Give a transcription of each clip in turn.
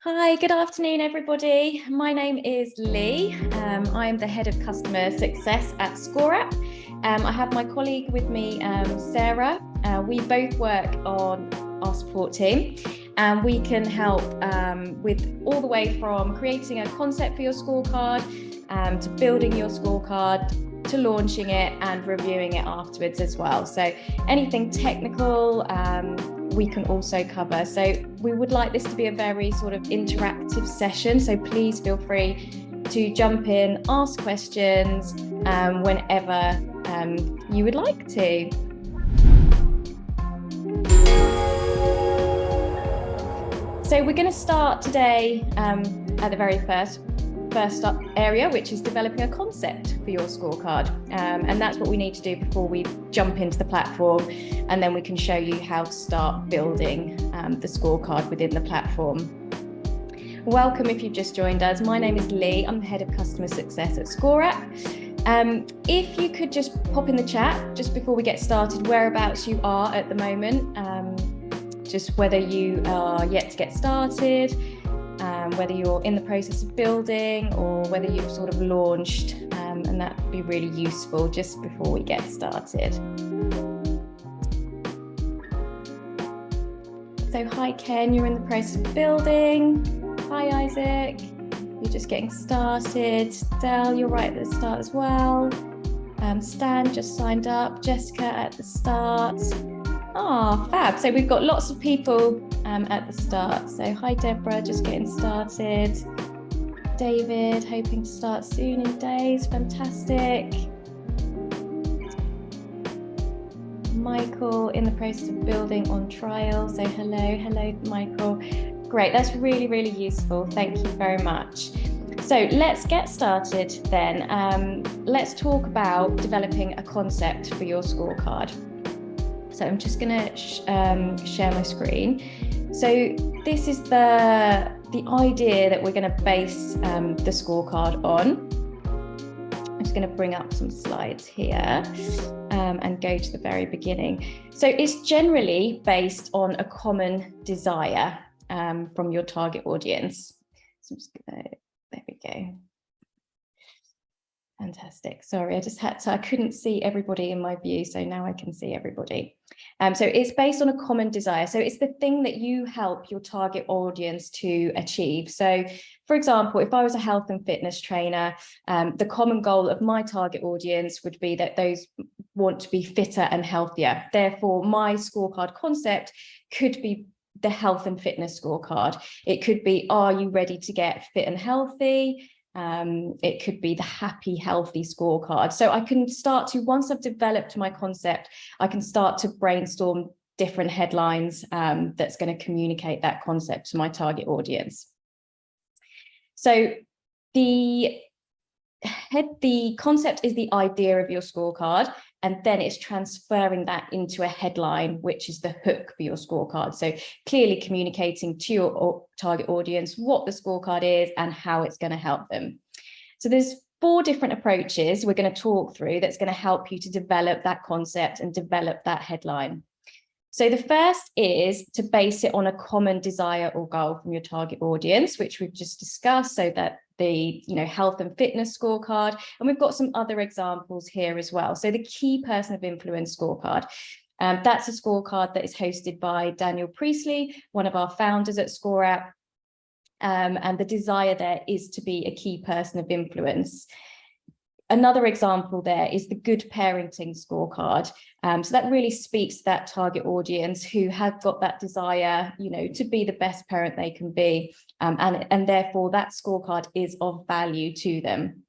Hi, good afternoon, everybody. My name is Leigh. I am the Head of Customer Success at ScoreApp. I have my colleague with me, Sarah. We both work on our support team, and we can help with all the way from creating a concept for your scorecard, to building your scorecard, to launching it and reviewing it afterwards as well. So anything technical, we can also cover. So we would like this to be a very sort of interactive session. So please feel free to jump in, ask questions whenever you would like to. So we're going to start today at the very first area, which is developing a concept for your scorecard. And that's what we need to do before we jump into the platform, and then we can show you how to start building the scorecard within the platform. Welcome if you've just joined us. My name is Leigh. I'm the Head of Customer Success at ScoreApp. If you could just pop in the chat just before we get started whereabouts you are at the moment, just whether you are yet to get started, whether you're in the process of building, or whether you've sort of launched, and that would be really useful just before we get started. So hi Ken, you're in the process of building. Hi Isaac, you're just getting started. Del, you're right at the start as well. Stan just signed up. Jessica at the start. Fab. So we've got lots of people at the start. So hi Deborah, just getting started. David, hoping to start soon in days. Fantastic. Michael, in the process of building on trial. So hello Michael. Great, that's really, really useful. Thank you very much. So let's get started then. Let's talk about developing a concept for your scorecard. So I'm just going to share my screen. So this is the idea that we're going to base the scorecard on. I'm just going to bring up some slides here and go to the very beginning. So it's generally based on a common desire from your target audience. So I'm just going to, there we go. Fantastic. Sorry, I couldn't see everybody in my view, so now I can see everybody. So it's based on a common desire. So it's the thing that you help your target audience to achieve. So for example, if I was a health and fitness trainer, the common goal of my target audience would be that those want to be fitter and healthier. Therefore, my scorecard concept could be the health and fitness scorecard. It could be, are you ready to get fit and healthy? It could be the happy, healthy scorecard. So I can start to, once I've developed my concept, I can start to brainstorm different headlines that's going to communicate that concept to my target audience. So the concept is the idea of your scorecard, and then it's transferring that into a headline, which is the hook for your scorecard. So clearly communicating to your target audience what the scorecard is and how it's going to help them. So there's 4 different approaches we're going to talk through that's going to help you to develop that concept and develop that headline. So the first is to base it on a common desire or goal from your target audience, which we've just discussed, so that the health and fitness scorecard, and we've got some other examples here as well. So the key person of influence scorecard, that's a scorecard that is hosted by Daniel Priestley, one of our founders at ScoreApp, and the desire there is to be a key person of influence. Another example there is the good parenting scorecard. So that really speaks to that target audience who have got that desire, to be the best parent they can be. And therefore that scorecard is of value to them.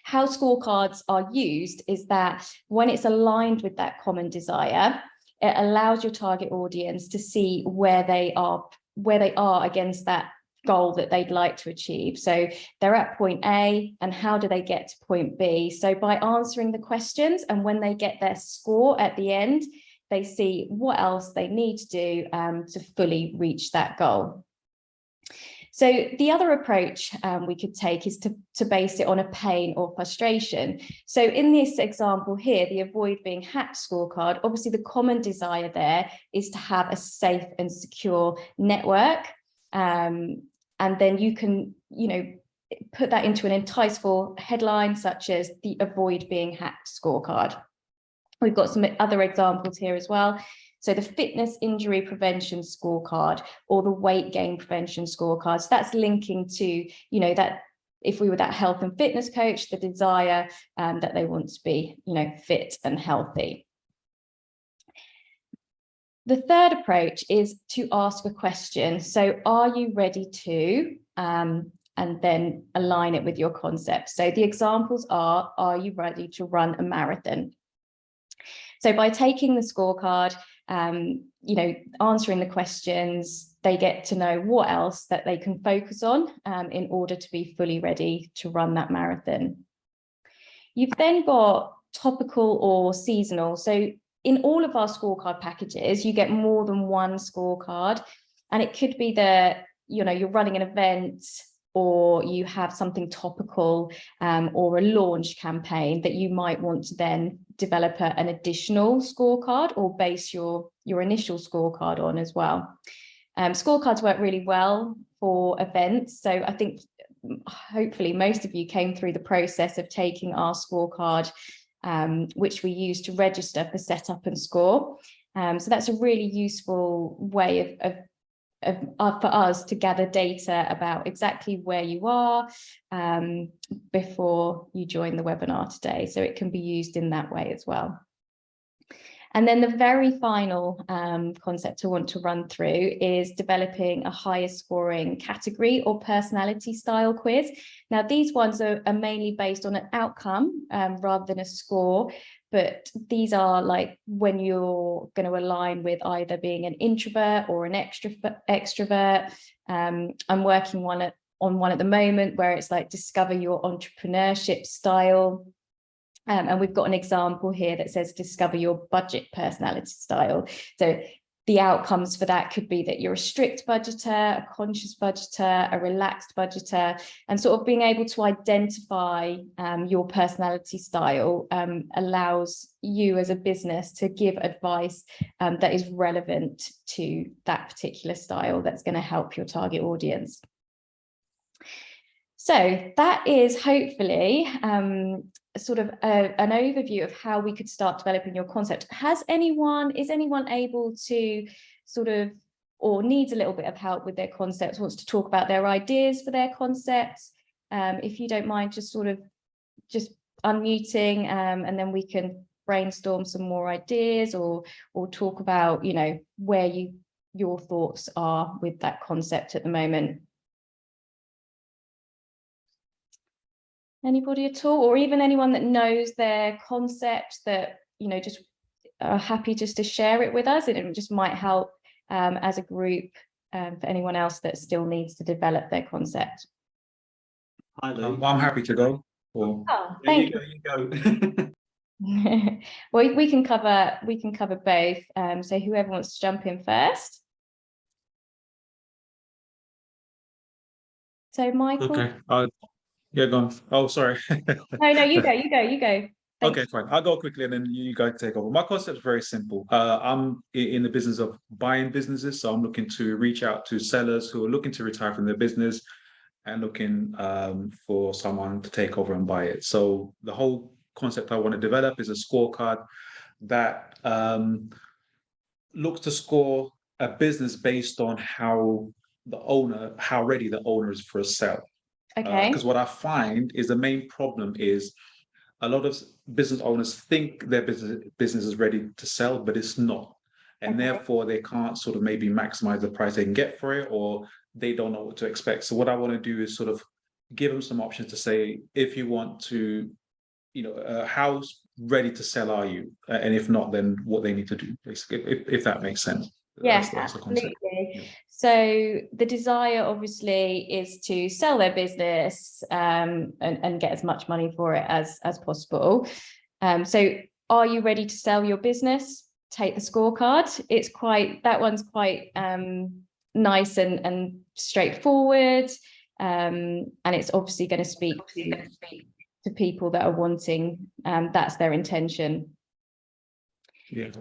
How scorecards are used is that when it's aligned with that common desire, it allows your target audience to see where they are against that goal that they'd like to achieve. So they're at point A, and how do they get to point B? So by answering the questions, and when they get their score at the end, they see what else they need to do to fully reach that goal. So the other approach we could take is to base it on a pain or frustration. So in this example here, the avoid being hacked scorecard, obviously the common desire there is to have a safe and secure network. And then you can, put that into an enticeful headline, such as the Avoid Being Hacked scorecard. We've got some other examples here as well. So the fitness injury prevention scorecard, or the weight gain prevention scorecard. So that's linking to, that if we were that health and fitness coach, the desire that they want to be, fit and healthy. The third approach is to ask a question. So are you ready to, and then align it with your concept. So the examples are you ready to run a marathon? So by taking the scorecard, answering the questions, they get to know what else that they can focus on in order to be fully ready to run that marathon. You've then got topical or seasonal. So in all of our scorecard packages, you get more than one scorecard, and it could be that, you're running an event, or you have something topical, or a launch campaign that you might want to then develop an additional scorecard or base your initial scorecard on as well. Scorecards work really well for events. So I think hopefully most of you came through the process of taking our scorecard, which we use to register for Setup and Score. So that's a really useful way for us to gather data about exactly where you are before you join the webinar today. So it can be used in that way as well. And then the very final concept I want to run through is developing a higher scoring category or personality style quiz. Now, these ones are mainly based on an outcome rather than a score, but these are like when you're going to align with either being an introvert or an extrovert. I'm working on one at the moment where it's like discover your entrepreneurship style. And we've got an example here that says discover your budget personality style. So the outcomes for that could be that you're a strict budgeter, a conscious budgeter, a relaxed budgeter, and sort of being able to identify your personality style allows you as a business to give advice that is relevant to that particular style that's going to help your target audience. So that is hopefully sort of an overview of how we could start developing your concept. Is anyone able to sort of, or needs a little bit of help with their concepts, wants to talk about their ideas for their concepts? If you don't mind just unmuting, and then we can brainstorm some more ideas or talk about, where your thoughts are with that concept at the moment. Anybody at all, or even anyone that knows their concept that, just are happy just to share it with us, and it just might help as a group for anyone else that still needs to develop their concept. Hi, Leigh. I'm happy to go. Thank you. Well, we can cover both. So whoever wants to jump in first. So Michael. Okay. Yeah, go on. Oh, sorry. No, you go. Okay, fine. I'll go quickly and then you guys take over. My concept is very simple. I'm in the business of buying businesses. So I'm looking to reach out to sellers who are looking to retire from their business and looking for someone to take over and buy it. So the whole concept I want to develop is a scorecard that looks to score a business based on how ready the owner is for a sale. Okay. Because what I find is the main problem is a lot of business owners think their business is ready to sell, but it's not. And therefore they can't sort of maybe maximize the price they can get for it, or they don't know what to expect. So what I want to do is sort of give them some options to say, if you want to, how ready to sell are you? And if not, then what they need to do, basically, if that makes sense. Yes, that's the concept. absolutely. Yeah. So the desire obviously is to sell their business and get as much money for it as possible. So are you ready to sell your business? Take the scorecard. That one's quite nice and straightforward. And it's obviously going to speak to people that are wanting, that's their intention. Yeah.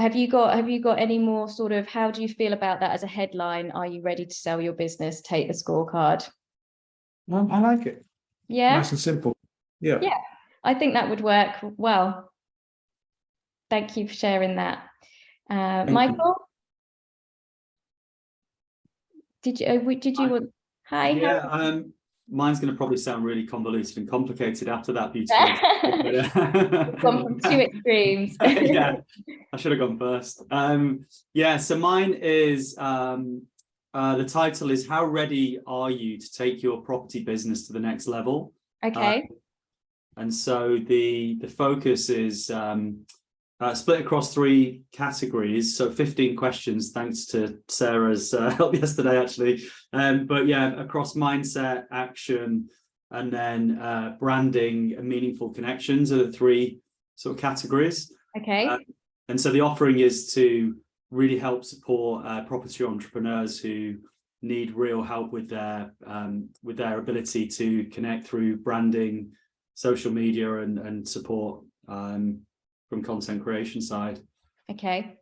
Have you got any more sort of, how do you feel about that as a headline? Are you ready to sell your business? Take the scorecard. I like it. Yeah. Nice and simple. Yeah. Yeah, I think that would work well. Thank you for sharing that. Michael, did you want? Hi. Yeah, mine's going to probably sound really convoluted and complicated after that beautiful. Gone from two extremes. Yeah, I should have gone first. Yeah, so mine is the title is "How ready are you to take your property business to the next level?" Okay. And so the focus is split across 3 categories, so 15 questions, thanks to Sarah's help yesterday, actually. But yeah, across mindset, action, and then branding and meaningful connections are the 3 sort of categories. Okay. And so the offering is to really help support property entrepreneurs who need real help with their ability to connect through branding, social media, and support from content creation side. Okay.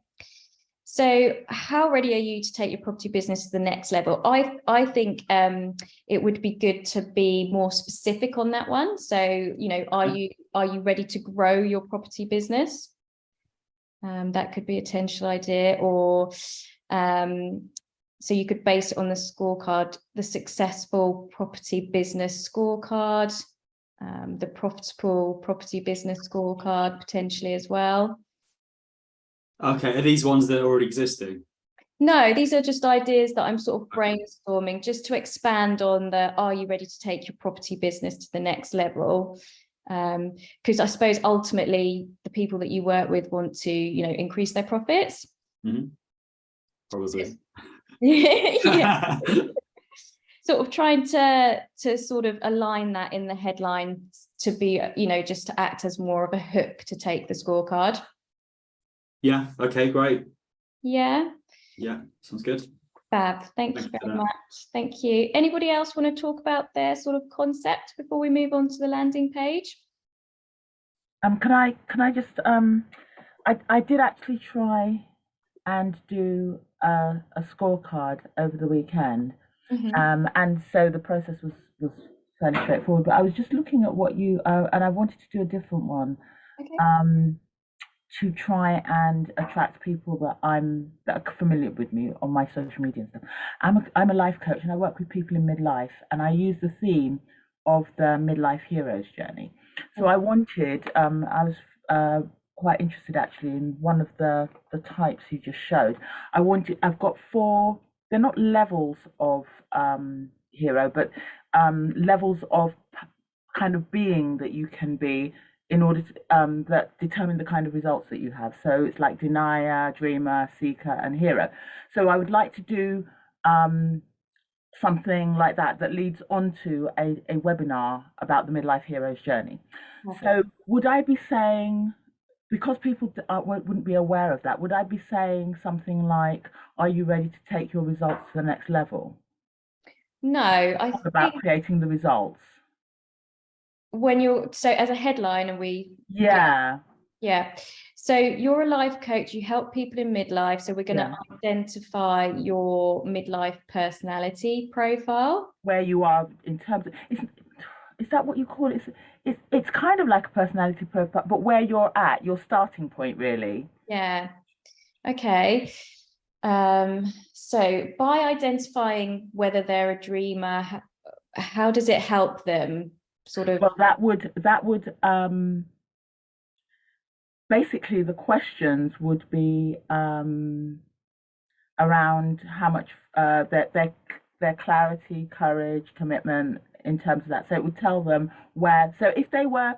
So how ready are you to take your property business to the next level? I think it would be good to be more specific on that one. So, you know, are you ready to grow your property business? That could be a potential idea, or so you could base it on the scorecard, the successful property business scorecard, the profitable property business scorecard potentially as well. Okay, are these ones that are already existing? No, these are just ideas that I'm sort of brainstorming just to expand on the, are you ready to take your property business to the next level? Because I suppose ultimately the people that you work with want to, you know, increase their profits. Mm-hmm. Probably. Yeah. Sort of trying to sort of align that in the headline to be, you know, just to act as more of a hook to take the scorecard. Yeah, okay, great. Yeah. Yeah, sounds good. Fab. Thank you very much. Thank you. Anybody else want to talk about their sort of concept before we move on to the landing page? Can I just I did actually try and do a scorecard over the weekend. Mm-hmm. And so the process was fairly straightforward, but I was just looking at what you and I wanted to do a different one. Okay. To try and attract people that are familiar with me on my social media and stuff. I'm a life coach, and I work with people in midlife, and I use the theme of the midlife hero's journey. So I wanted, I was quite interested actually in one of the types you just showed. I've got 4, they're not levels of hero, but levels of kind of being that you can be in order to that determine the kind of results that you have. So it's like denier, dreamer, seeker, and hero. So I would like to do something like that leads on to a webinar about the midlife hero's journey. Okay. So would I be saying, because people wouldn't be aware of that, would I be saying something like, are you ready to take your results to the next level? No, I think about creating the results. When you're, so as a headline, and yeah. So you're a life coach, you help people in midlife, so we're going to identify your midlife personality profile, where you are in terms of, is that what you call it? It's kind of like a personality profile, but where you're at, your starting point, really. Yeah. Okay. So by identifying whether they're a dreamer, how does it help them sort of? Well, that would basically, the questions would be around how much their clarity, courage, commitment in terms of that. So it would tell them where. So if they were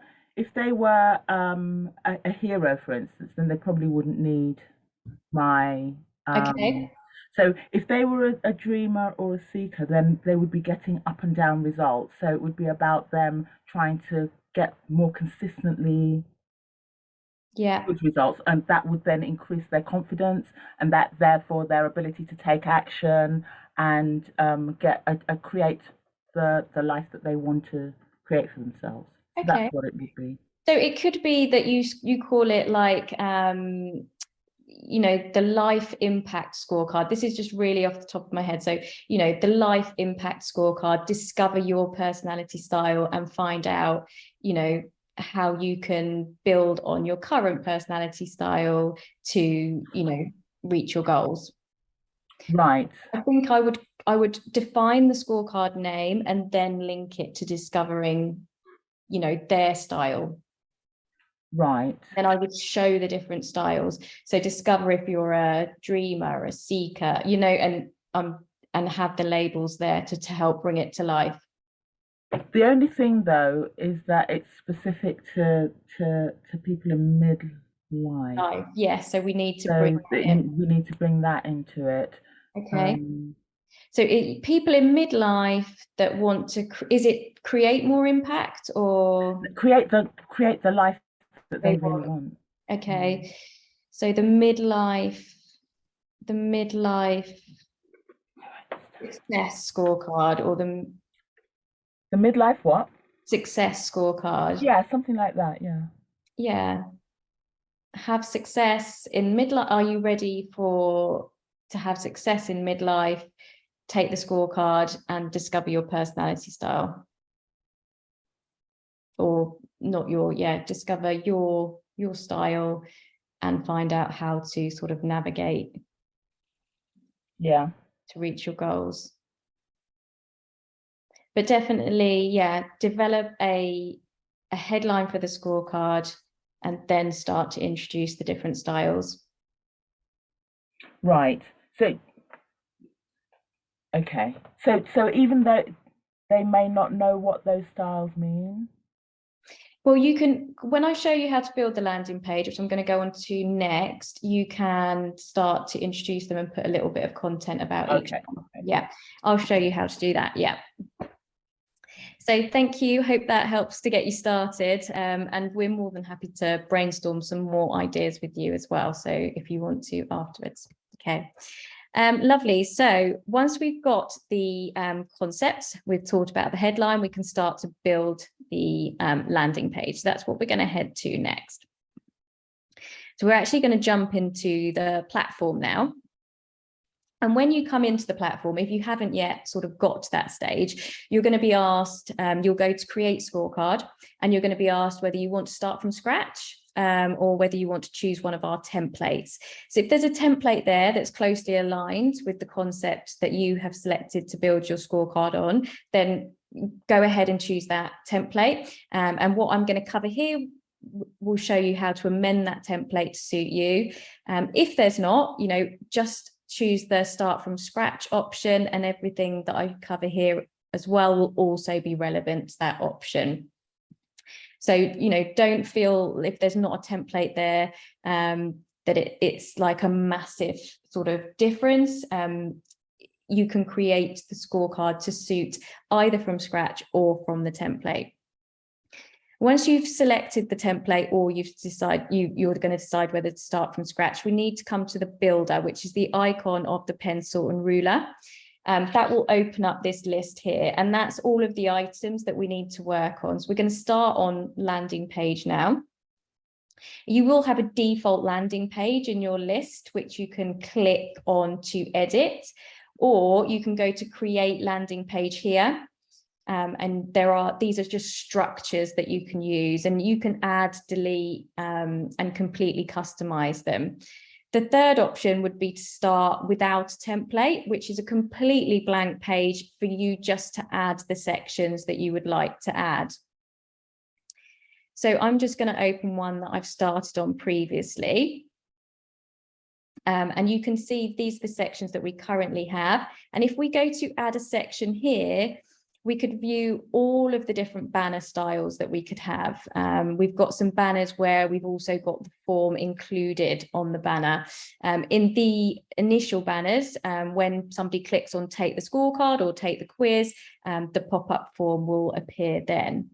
a hero, for instance, then they probably wouldn't need my. Okay. So if they were a dreamer or a seeker, then they would be getting up and down results. So it would be about them trying to get more consistently good results, and that would then increase their confidence, and that therefore their ability to take action and create the life that they want to create for themselves. So that's what it would be. So it could be that you call it like you know, the life impact scorecard. This is just really off the top of my head. So, you know, the life impact scorecard, discover your personality style and find out, you know, how you can build on your current personality style to, you know, reach your goals. Right. I think I would define the scorecard name and then link it to discovering, you know, their style. Right. And I would show the different styles. So discover if you're a dreamer, a seeker, you know, and have the labels there to help bring it to life. The only thing though is that it's specific to people in midlife. Yes, so we need to So bring that in. we need to bring that into it. Okay. So people in midlife that want to, is it create more impact or create the life that they really want. Okay. So the midlife success scorecard, or the midlife what? Success scorecard. Yeah, something like that. Yeah. Yeah. Have success in midlife. Are you ready to have success in midlife? Take the scorecard and discover your personality style. Or not discover your style and find out how to sort of navigate. Yeah. To reach your goals. But definitely, yeah, develop a headline for the scorecard and then start to introduce the different styles. Right. So, okay. So even though they may not know what those styles mean. Well, you can, when I show you how to build the landing page, which I'm going to go on to next, you can start to introduce them and put a little bit of content about each one. Yeah, I'll show you how to do that. Yeah. So thank you. Hope that helps to get you started. And we're more than happy to brainstorm some more ideas with you as well. So if you want to afterwards. Okay. Lovely. So once we've got the concepts, we've talked about the headline, we can start to build the landing page. So that's what we're going to head to next. So we're actually going to jump into the platform now. And when you come into the platform, if you haven't yet sort of got to that stage, you're going to be asked, you'll go to create scorecard, and you're going to be asked whether you want to start from scratch or whether you want to choose one of our templates. So if there's a template there that's closely aligned with the concept that you have selected to build your scorecard on, then go ahead and choose that template. And what I'm going to cover here will show you how to amend that template to suit you. If there's not, you know, just choose the start from scratch option, and everything that I cover here as well will also be relevant to that option. So, you know, don't feel if there's not a template there that it's like a massive sort of difference. You can create the scorecard to suit either from scratch or from the template. Once you've selected the template, or you've decided you're going to decide whether to start from scratch, we need to come to the builder, which is the icon of the pencil and ruler. That will open up this list here, and that's all of the items that we need to work on. So we're going to start on landing page now. You will have a default landing page in your list, which you can click on to edit, or you can go to create landing page here. And these are just structures that you can use, and you can add, delete, and completely customize them. The third option would be to start without a template, which is a completely blank page for you just to add the sections that you would like to add. So I'm just going to open one that I've started on previously. And you can see these are the sections that we currently have. And if we go to add a section here, we could view all of the different banner styles that we could have. We've got some banners where we've also got the form included on the banner. In the initial banners, when somebody clicks on take the scorecard or take the quiz, the pop-up form will appear then.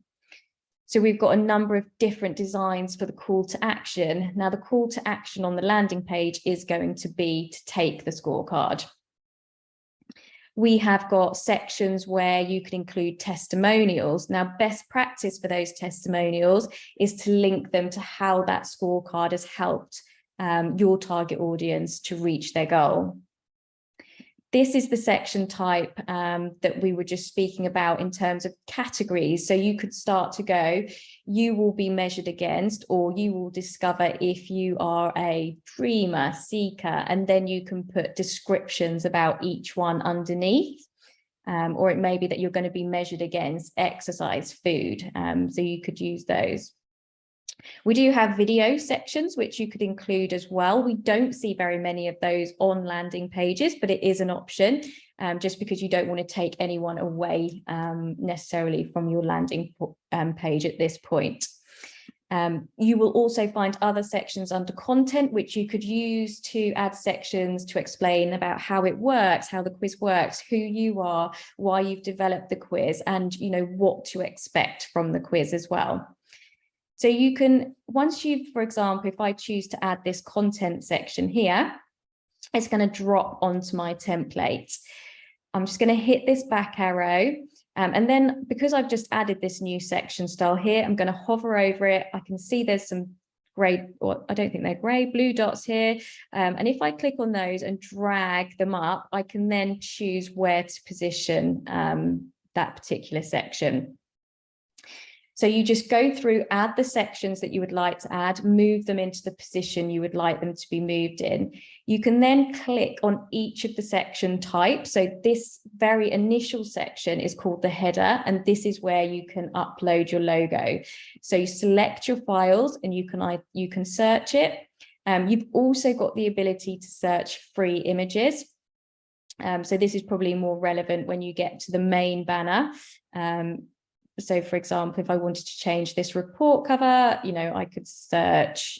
So we've got a number of different designs for the call to action. Now the call to action on the landing page is going to be to take the scorecard. We have got sections where you can include testimonials. Now, best practice for those testimonials is to link them to how that scorecard has helped your target audience to reach their goal. This is the section type that we were just speaking about in terms of categories. So you could start to go, you will be measured against, or you will discover if you are a dreamer, seeker, and then you can put descriptions about each one underneath. Or it may be that you're going to be measured against exercise, food. So you could use those. We do have video sections, which you could include as well. We don't see very many of those on landing pages, but it is an option, just because you don't want to take anyone away necessarily from your landing page at this point. You will also find other sections under content, which you could use to add sections to explain about how it works, how the quiz works, who you are, why you've developed the quiz, and what to expect from the quiz as well. So you can, once you've, for example, if I choose to add this content section here, it's going to drop onto my template. I'm just going to hit this back arrow. And then because I've just added this new section style here, I'm going to hover over it. I can see there's some grey, or I don't think they're grey, blue dots here. And if I click on those and drag them up, I can then choose where to position that particular section. So you just go through, add the sections that you would like to add, move them into the position you would like them to be moved in. You can then click on each of the section types. So this very initial section is called the header, and this is where you can upload your logo. So you select your files and you can search it. You've also got the ability to search free images. So this is probably more relevant when you get to the main banner. So, for example, if I wanted to change this report cover, I could search,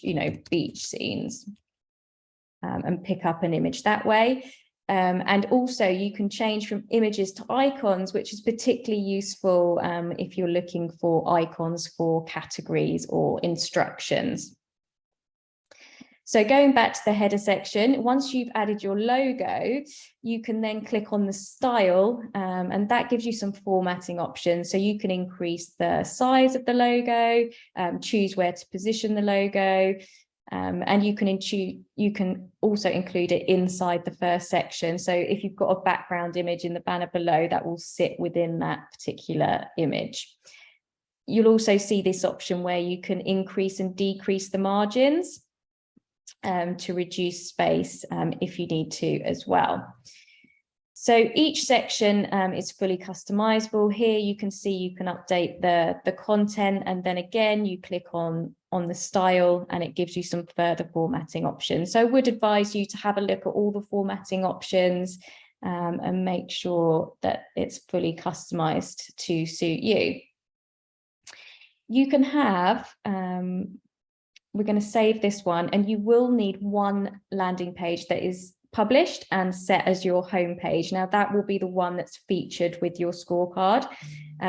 beach scenes and pick up an image that way. And also you can change from images to icons, which is particularly useful if you're looking for icons for categories or instructions. So going back to the header section, once you've added your logo, you can then click on the style, and that gives you some formatting options. So you can increase the size of the logo, choose where to position the logo, and you can also include it inside the first section. So if you've got a background image in the banner below, that will sit within that particular image. You'll also see this option where you can increase and decrease the margins to reduce space if you need to as well. So each section is fully customizable. Here you can see you can update the content, and then again you click on the style and it gives you some further formatting options. So I would advise you to have a look at all the formatting options and make sure that it's fully customized to suit you. You can have we're going to save this one, and you will need one landing page that is published and set as your home page. Now that will be the one that's featured with your scorecard.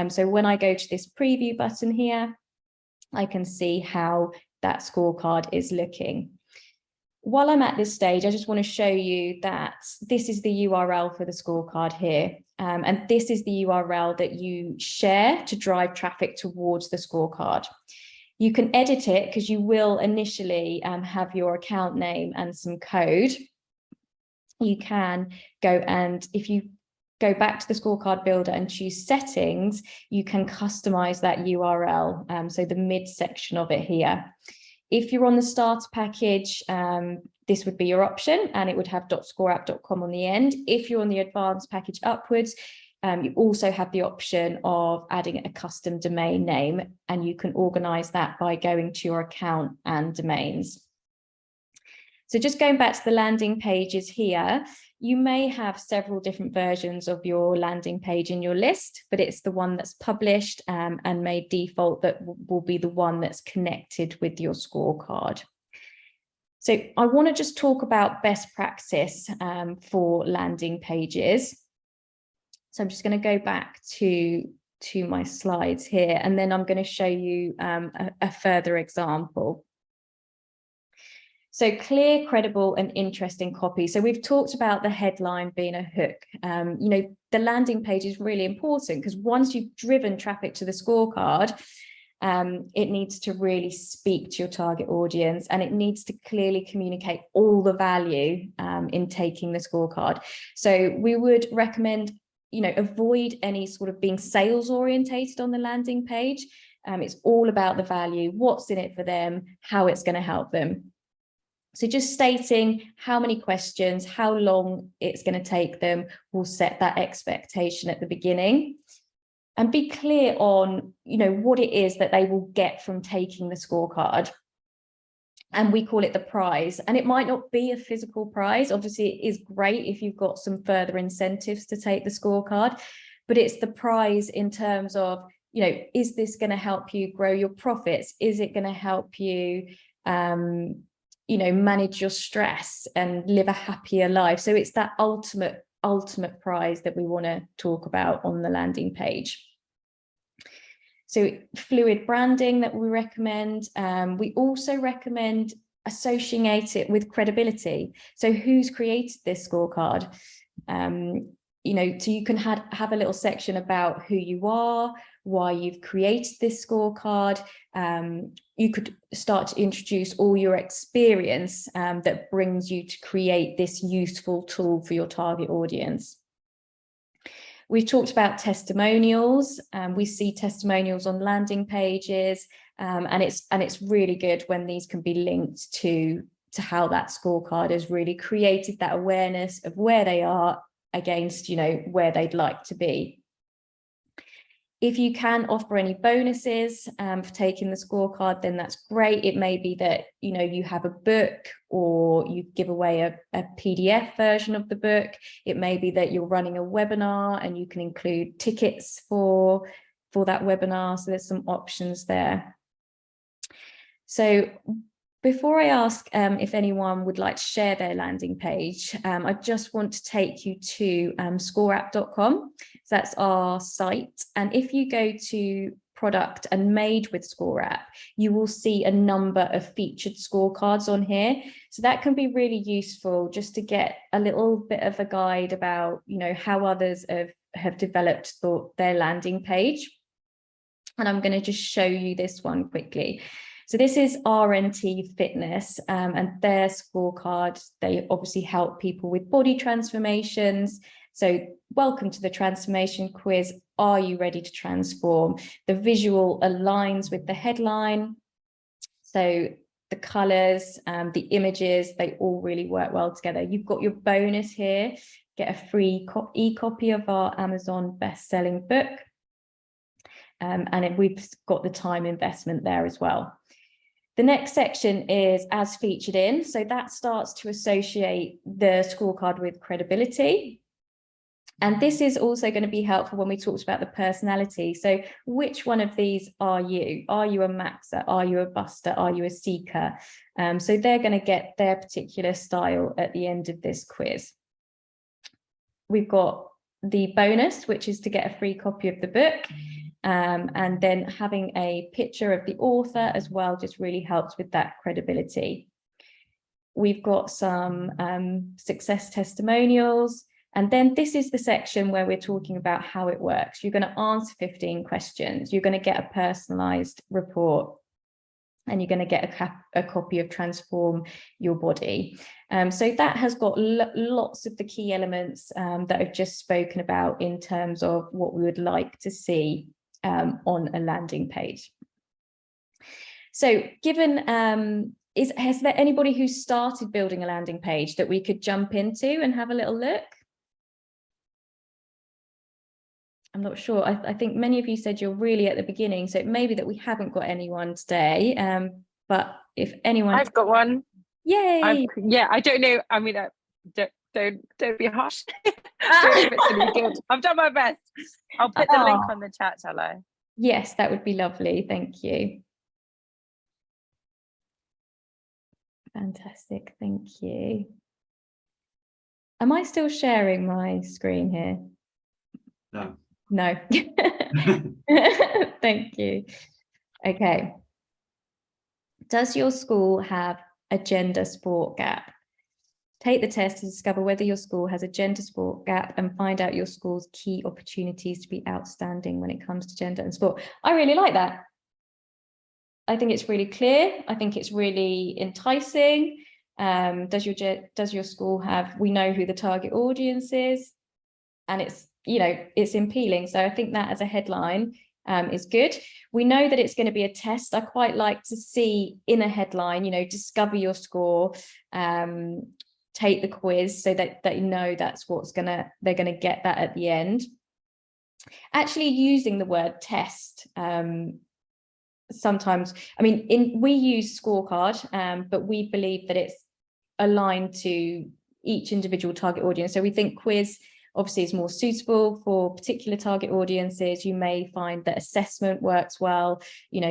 So when I go to this preview button here, I can see how that scorecard is looking. While I'm at this stage, I just want to show you that this is the URL for the scorecard here. And this is the URL that you share to drive traffic towards the scorecard. You can edit it because you will initially have your account name and some code. You can go, and if you go back to the scorecard builder and choose settings, you can customize that URL. So the mid section of it here. If you're on the starter package, this would be your option, and it would have .scoreapp.com on the end. If you're on the advanced package upwards, you also have the option of adding a custom domain name, and you can organize that by going to your account and domains. So just going back to the landing pages here, you may have several different versions of your landing page in your list, but it's the one that's published and made default that will be the one that's connected with your scorecard. So I want to just talk about best practice for landing pages. So I'm just going to go back to my slides here, and then I'm going to show you a further example. So clear, credible, and interesting copy. So we've talked about the headline being a hook. The landing page is really important because once you've driven traffic to the scorecard, It needs to really speak to your target audience, and it needs to clearly communicate all the value in taking the scorecard. So we would recommend, avoid any sort of being sales orientated on the landing page. It's all about the value, what's in it for them, how it's going to help them. So just stating how many questions, how long it's going to take them will set that expectation at the beginning. And be clear on, what it is that they will get from taking the scorecard. And we call it the prize. And it might not be a physical prize. Obviously, it is great if you've got some further incentives to take the scorecard, but it's the prize in terms of, is this going to help you grow your profits? Is it going to help you, manage your stress and live a happier life? So it's that ultimate prize that we want to talk about on the landing page. So fluid branding that we recommend. We also recommend associate it with credibility. So who's created this scorecard? So you can have a little section about who you are, why you've created this scorecard. You could start to introduce all your experience that brings you to create this useful tool for your target audience. We've talked about testimonials. We see testimonials on landing pages, and it's really good when these can be linked to how that scorecard has really created that awareness of where they are against, where they'd like to be. If you can offer any bonuses for taking the scorecard, then that's great. It may be that, you have a book, or you give away a PDF version of the book. It may be that you're running a webinar and you can include tickets for that webinar. So there's some options there. So before I ask if anyone would like to share their landing page, I just want to take you to scoreapp.com. So that's our site. And if you go to product and made with ScoreApp, you will see a number of featured scorecards on here. So that can be really useful just to get a little bit of a guide about, how others have developed their landing page. And I'm going to just show you this one quickly. So this is RNT Fitness, and their scorecard. They obviously help people with body transformations. So welcome to the transformation quiz. Are you ready to transform? The visual aligns with the headline. So the colors, the images, they all really work well together. You've got your bonus here. Get a free e-copy of our Amazon best-selling book. And we've got the time investment there as well. The next section is as featured in. So that starts to associate the scorecard with credibility. And this is also going to be helpful when we talked about the personality. So which one of these are you? Are you a maxer? Are you a buster? Are you a seeker? So they're going to get their particular style at the end of this quiz. We've got the bonus, which is to get a free copy of the book. And then having a picture of the author as well just really helps with that credibility. We've got some success testimonials. And then this is the section where we're talking about how it works. You're going to answer 15 questions. You're going to get a personalized report. And you're going to get a copy of Transform Your Body. So that has got lots of the key elements that I've just spoken about in terms of what we would like to see on a landing page. So given, has there anybody who started building a landing page that we could jump into and have a little look? I'm not sure. I think many of you said you're really at the beginning, so it may be that we haven't got anyone today. But if anyone, I've got one. Yay! Yeah, I don't know. I mean, don't be harsh. Don't know if it's gonna be good. I've done my best. I'll put the link on the chat, shall I? Yes, that would be lovely. Thank you. Fantastic. Thank you. Am I still sharing my screen here? No. No. Thank you. Okay. Does your school have a gender sport gap? Take the test to discover whether your school has a gender sport gap and find out your school's key opportunities to be outstanding when it comes to gender and sport. I really like that. think it's really clear. I think it's really enticing. Does your school have, we know who the target audience is, and it's, it's appealing. So I think that as a headline is good. We know that it's going to be a test. I quite like to see in a headline, discover your score, take the quiz, so that that's what's they're gonna get that at the end. Actually using the word test, sometimes, we use scorecard, but we believe that it's aligned to each individual target audience. So we think quiz obviously is more suitable for particular target audiences. You may find that assessment works well,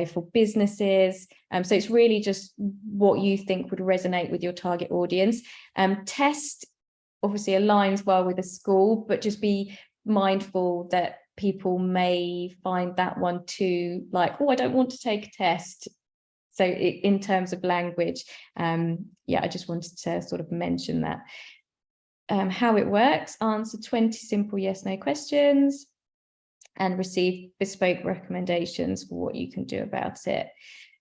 for businesses. So it's really just what you think would resonate with your target audience. Test obviously aligns well with a school, but just be mindful that people may find that one too, like, oh, I don't want to take a test. So in terms of language, I just wanted to sort of mention that. How it works: answer 20 simple yes/no questions and receive bespoke recommendations for what you can do about it.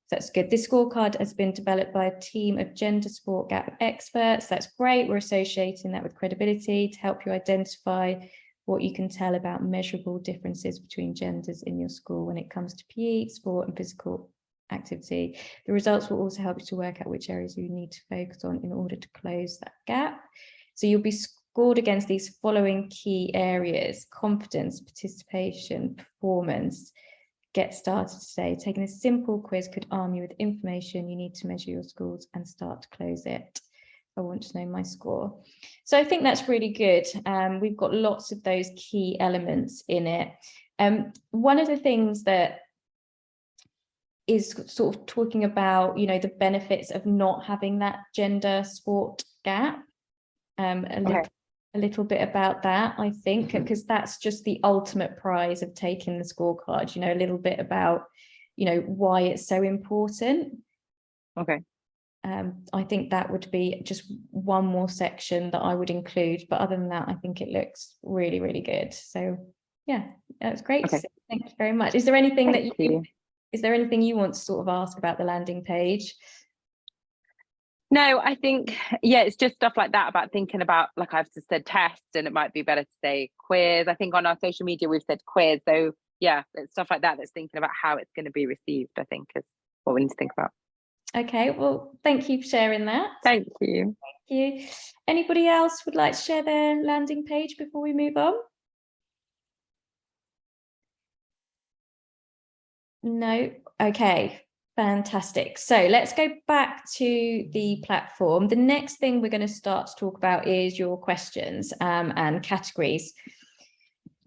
So that's good. This scorecard has been developed by a team of gender sport gap experts. That's great. We're associating that with credibility to help you identify what you can tell about measurable differences between genders in your school when it comes to PE, sport and physical activity. The results will also help you to work out which areas you need to focus on in order to close that gap. So you'll be scored against these following key areas: confidence, participation, performance. Get started today. Taking a simple quiz could arm you with information you need to measure your scores and start to close it. I want to know my score. So I think that's really good. We've got lots of those key elements in it. One of the things that is sort of talking about, the benefits of not having that gender sport gap. A little bit about that, I think, because that's just the ultimate prize of taking the scorecard, a little bit about, why it's so important. Okay. I think that would be just one more section that I would include, but other than that, I think it looks really, really good. So yeah, that's great. Okay. Thank you very much. Is there anything Thank you. Is there anything you want to sort of ask about the landing page? No, I think, it's just stuff like that, about thinking about, like I've just said, test, and it might be better to say quiz. I think on our social media, we've said quiz. So yeah, it's stuff like that that's thinking about how it's going to be received, I think, is what we need to think about. Okay, well, thank you for sharing that. Thank you. Thank you. Anybody else would like to share their landing page before we move on? No? Okay. Fantastic. So let's go back to the platform. The next thing we're going to start to talk about is your questions and categories.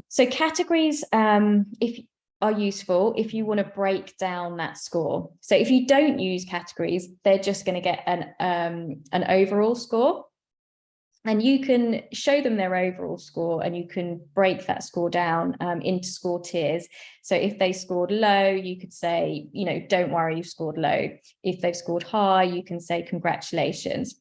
So categories are useful if you want to break down that score. So if you don't use categories, they're just going to get an overall score. And you can show them their overall score, and you can break that score down into score tiers. So if they scored low, you could say, don't worry, you've scored low. If they've scored high, you can say congratulations.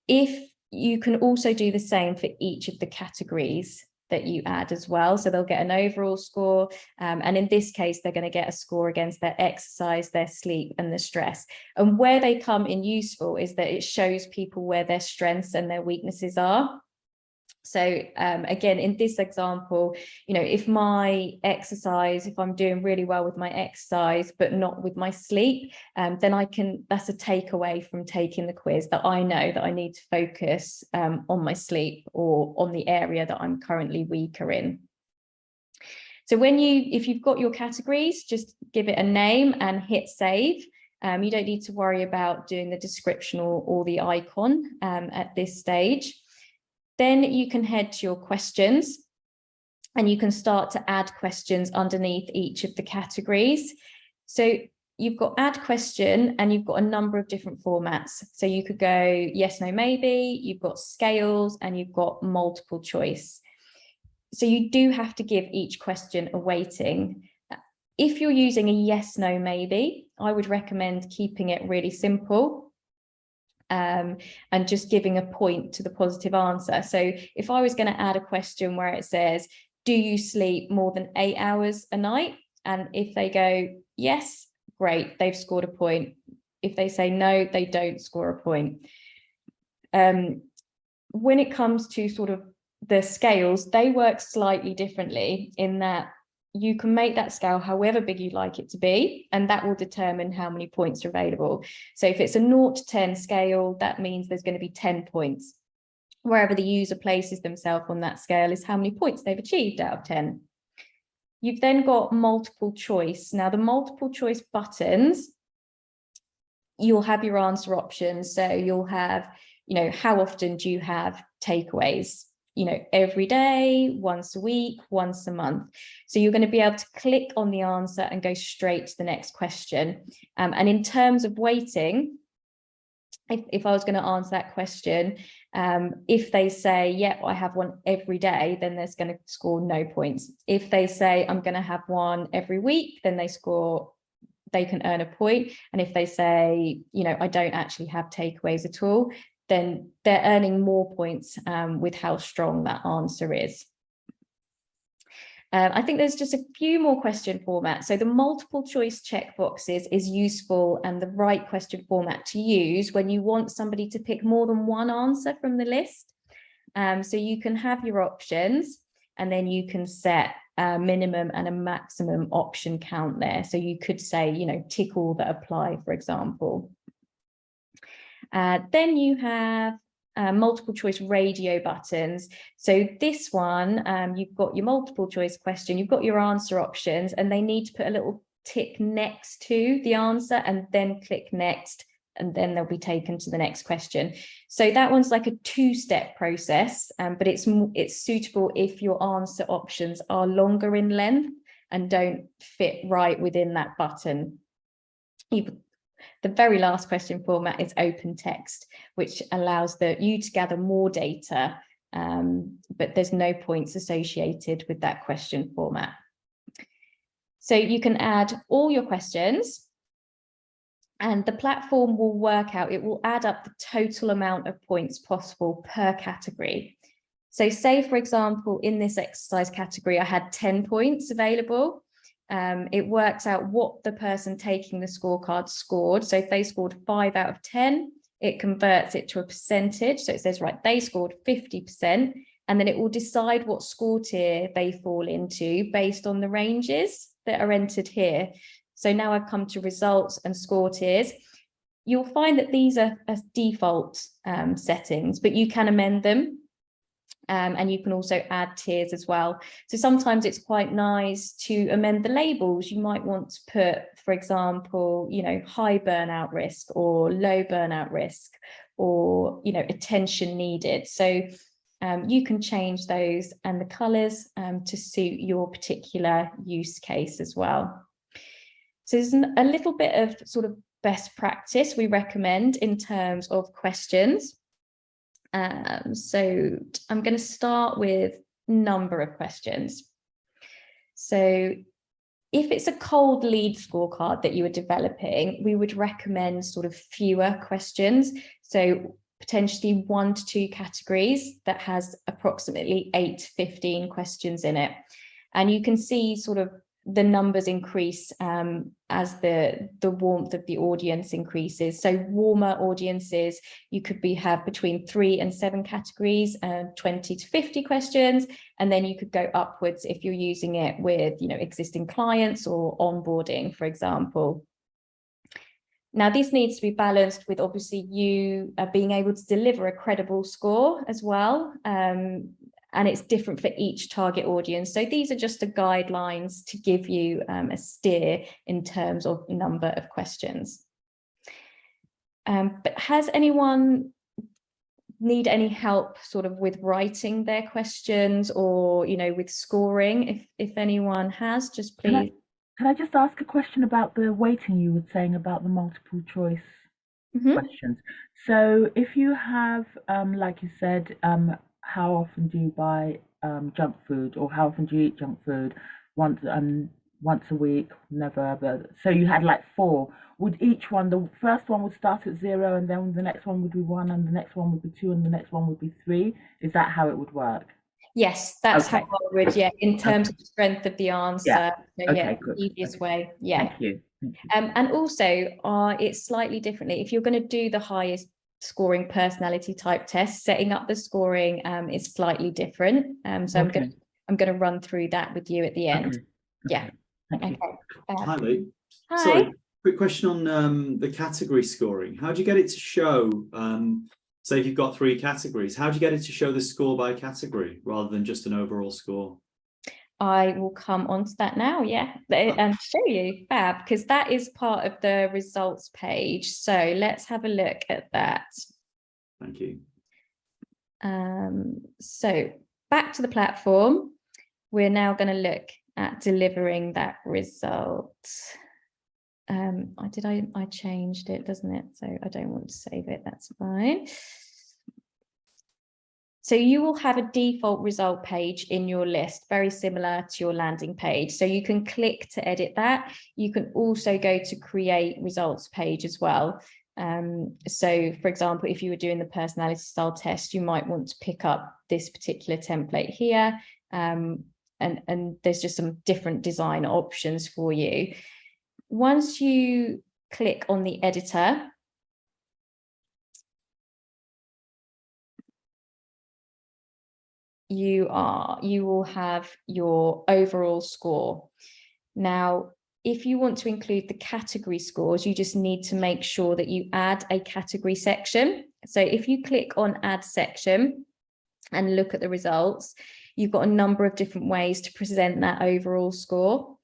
If you can also do the same for each of the categories that you add as well. So they'll get an overall score. And in this case, they're going to get a score against their exercise, their sleep, and the stress. And where they come in useful is that it shows people where their strengths and their weaknesses are. So again, in this example, if my exercise, if I'm doing really well with my exercise, but not with my sleep, then that's a takeaway from taking the quiz, that I know that I need to focus on my sleep or on the area that I'm currently weaker in. So if you've got your categories, just give it a name and hit save. You don't need to worry about doing the description or the icon at this stage. Then you can head to your questions, and you can start to add questions underneath each of the categories. So you've got add question, and you've got a number of different formats. So you could go yes, no, maybe, you've got scales, and you've got multiple choice. So you do have to give each question a weighting. If you're using a yes, no, maybe, I would recommend keeping it really simple. And just giving a point to the positive answer. So if I was going to add a question where it says, do you sleep more than 8 hours a night? And if they go yes, great, they've scored a point. If they say no, they don't score a point. When it comes to sort of the scales, they work slightly differently in that you can make that scale however big you'd like it to be, and that will determine how many points are available. So if it's a 0 to 10 scale, that means there's going to be 10 points. Wherever the user places themselves on that scale is how many points they've achieved out of 10. You've then got multiple choice. Now, the multiple choice buttons, you'll have your answer options. So you'll have, how often do you have takeaways? Every day, once a week, once a month. So you're going to be able to click on the answer and go straight to the next question. And in terms of weighting, if I was going to answer that question, if they say, yeah, I have one every day, then there's going to score no points. If they say, I'm going to have one every week, then they can earn a point. And if they say, I don't actually have takeaways at all, then they're earning more points with how strong that answer is. I think there's just a few more question formats. So the multiple choice checkboxes is useful and the right question format to use when you want somebody to pick more than one answer from the list. So you can have your options and then you can set a minimum and a maximum option count there. So you could say, tick all that apply, for example. Then you have multiple choice radio buttons. So this one, you've got your multiple choice question, you've got your answer options, and they need to put a little tick next to the answer and then click next, and then they'll be taken to the next question. So that one's like a two-step process, but it's suitable if your answer options are longer in length and don't fit right within that button. The very last question format is open text, which allows you to gather more data, but there's no points associated with that question format. So you can add all your questions and the platform will work out, it will add up the total amount of points possible per category. So say, for example, in this exercise category, I had 10 points available. It works out what the person taking the scorecard scored. So if they scored 5 out of 10, it converts it to a percentage. So it says, right, they scored 50%, and then it will decide what score tier they fall into based on the ranges that are entered here. So now I've come to results and score tiers. You'll find that these are default settings, but you can amend them. And you can also add tiers as well. So sometimes it's quite nice to amend the labels. You might want to put, for example, high burnout risk or low burnout risk, or, attention needed. So you can change those and the colors to suit your particular use case as well. So there's a little bit of sort of best practice we recommend in terms of questions. So I'm going to start with number of questions. So if it's a cold lead scorecard that you are developing, we would recommend sort of fewer questions. So potentially 1 to 2 categories that has approximately 8 to 15 questions in it. And you can see sort of the numbers increase as the warmth of the audience increases. So warmer audiences, you could have between 3 and 7 categories, 20 to 50 questions, and then you could go upwards if you're using it with existing clients or onboarding, for example. Now, this needs to be balanced with obviously you being able to deliver a credible score as well. And it's different for each target audience. So these are just the guidelines to give you a steer in terms of number of questions. But has anyone need any help sort of with writing their questions or, with scoring? If anyone has, just please. Can I just ask a question about the weighting you were saying about the multiple choice questions? So if you have, like you said, how often do you buy junk food, or how often do you eat junk food? Once a week, never. But so you had like 4. Would each one, the first one would start at 0, and then the next one would be 1, and the next one would be 2, and the next one would be 3? Is that how it would work? Yes, that's how I would, in terms of the strength of the answer. Yeah. So, the easiest way. Yeah. Thank you. And also it's slightly differently. If you're going to do the highest scoring personality type test, setting up the scoring is slightly different. So I'm going to run through that with you at the end. Okay. Yeah. Thank you. Hi, Leigh. Hi. Sorry, quick question on the category scoring. How do you get it to show, say if you've got 3 categories, how do you get it to show the score by category rather than just an overall score? I will come on to that now, and show you, Fab, because that is part of the results page. So let's have a look at that. Thank you. So back to the platform, we're now going to look at delivering that result. I changed it, doesn't it? So I don't want to save it, that's fine. So you will have a default result page in your list, very similar to your landing page. So you can click to edit that. You can also go to create results page as well. So for example, if you were doing the personality style test, you might want to pick up this particular template here. And there's just some different design options for you. Once you click on the editor, you will have your overall score. Now, if you want to include the category scores, you just need to make sure that you add a category section. So if you click on add section and look at the results, you've got a number of different ways to present that overall score.